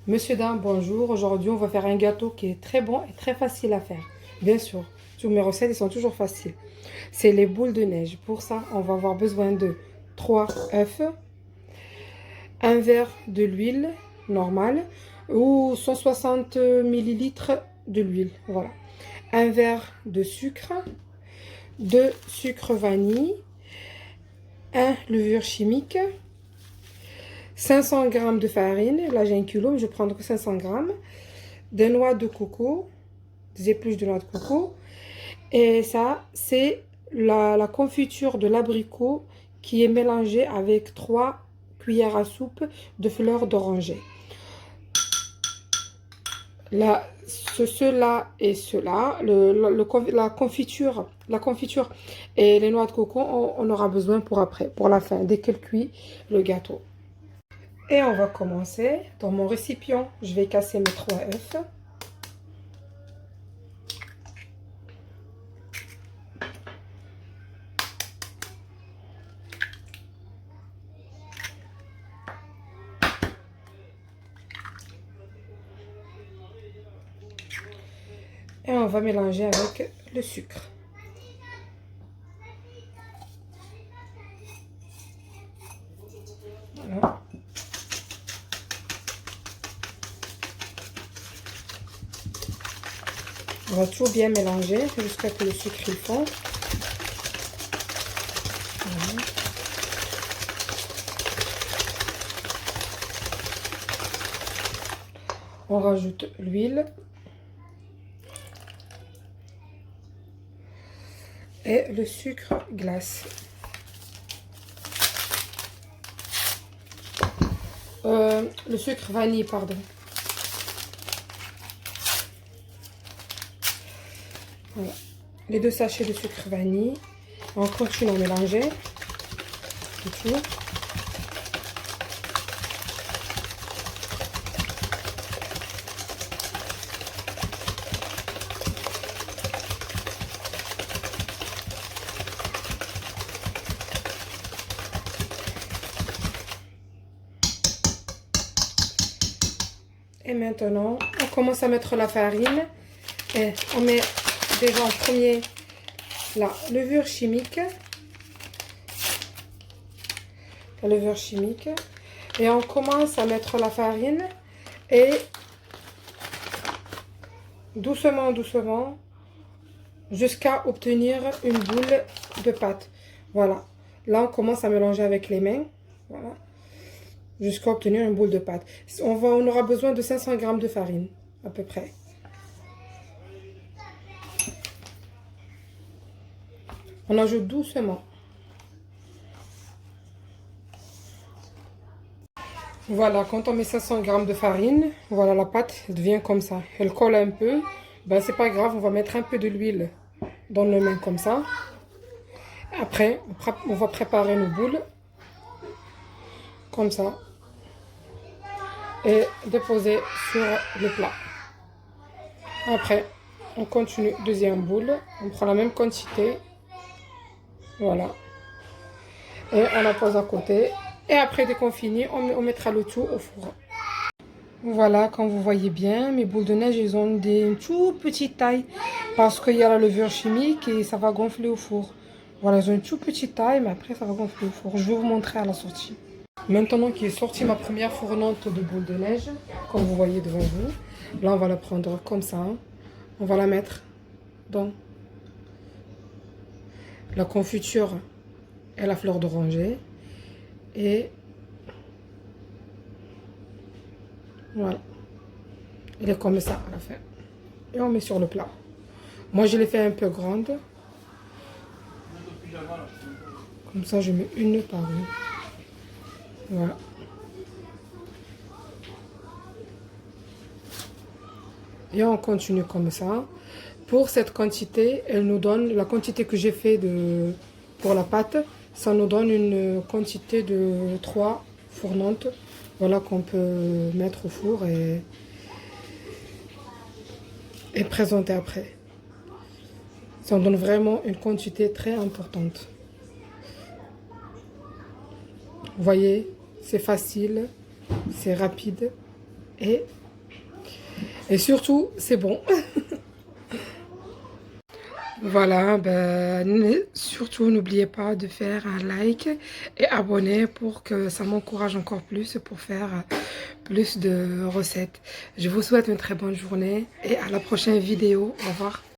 Monsieur, dame, bonjour. Aujourd'hui, on va faire un gâteau qui est très bon et très facile à faire. Bien sûr, toutes mes recettes elles sont toujours faciles. C'est les boules de neige. Pour ça, on va avoir besoin de 3 œufs, un verre de l'huile normale ou 160 millilitres de l'huile. Voilà. Un verre de sucre, 2 sucre vanille, un levure chimique, 500 g de farine. Là, j'ai 1 kilo, mais je vais prendre que 500 g. Des noix de coco, des épluches de noix de coco. Et ça, c'est la confiture de l'abricot qui est mélangée avec 3 cuillères à soupe de fleurs d'oranger. Là, cela et cela, la confiture et les noix de coco, on aura besoin pour après, pour la fin, dès qu'elle cuit le gâteau. Et on va commencer. Dans mon récipient, je vais casser mes 3 œufs. Et on va mélanger avec le sucre. Voilà. On va tout bien mélanger jusqu'à ce que le sucre il fond. Voilà. On rajoute l'huile et le sucre glace. Le sucre vanille, pardon. Voilà. Les 2 sachets de sucre vanille. On continue à mélanger. Tout. Et maintenant, on commence à mettre la farine. Et on met déjà en premier la levure chimique. La levure chimique. Et on commence à mettre la farine. Et doucement, doucement, jusqu'à obtenir une boule de pâte. Voilà. Là, on commence à mélanger avec les mains. Voilà. Jusqu'à obtenir une boule de pâte. On aura besoin de 500 g de farine, à peu près. On ajoute doucement. Voilà, quand on met 500 g de farine, voilà, la pâte devient comme ça. Elle colle un peu. Ben, c'est pas grave, on va mettre un peu de l'huile dans nos mains comme ça. Après, on va préparer nos boules. Comme ça. Et déposer sur le plat. Après, on continue, deuxième boule. On prend la même quantité. Voilà. Et on la pose à côté. Et après, dès qu'on finit, on mettra le tout au four. Voilà, comme vous voyez bien, mes boules de neige, ils ont une toute petite taille. Parce qu'il y a la levure chimique et ça va gonfler au four. Voilà, ils ont une toute petite taille, mais après, ça va gonfler au four. Je vais vous montrer à la sortie. Maintenant qu'il est sorti ma première fournante de boules de neige, comme vous voyez devant vous, là on va la prendre comme ça. On va la mettre dans la confiture et la fleur d'oranger. Et voilà. Elle est comme ça à la fin. Et on met sur le plat. Moi je l'ai fait un peu grande. Comme ça je mets une par une. Voilà. Et on continue comme ça. Pour cette quantité, elle nous donne la quantité que j'ai fait pour la pâte. Ça nous donne une quantité de 3 fournantes. Voilà, qu'on peut mettre au four et présenter après. Ça nous donne vraiment une quantité très importante. Vous voyez, c'est facile, c'est rapide Et, et surtout, c'est bon. Voilà, ben, surtout n'oubliez pas de faire un like et abonner pour que ça m'encourage encore plus pour faire plus de recettes. Je vous souhaite une très bonne journée et à la prochaine vidéo. Au revoir.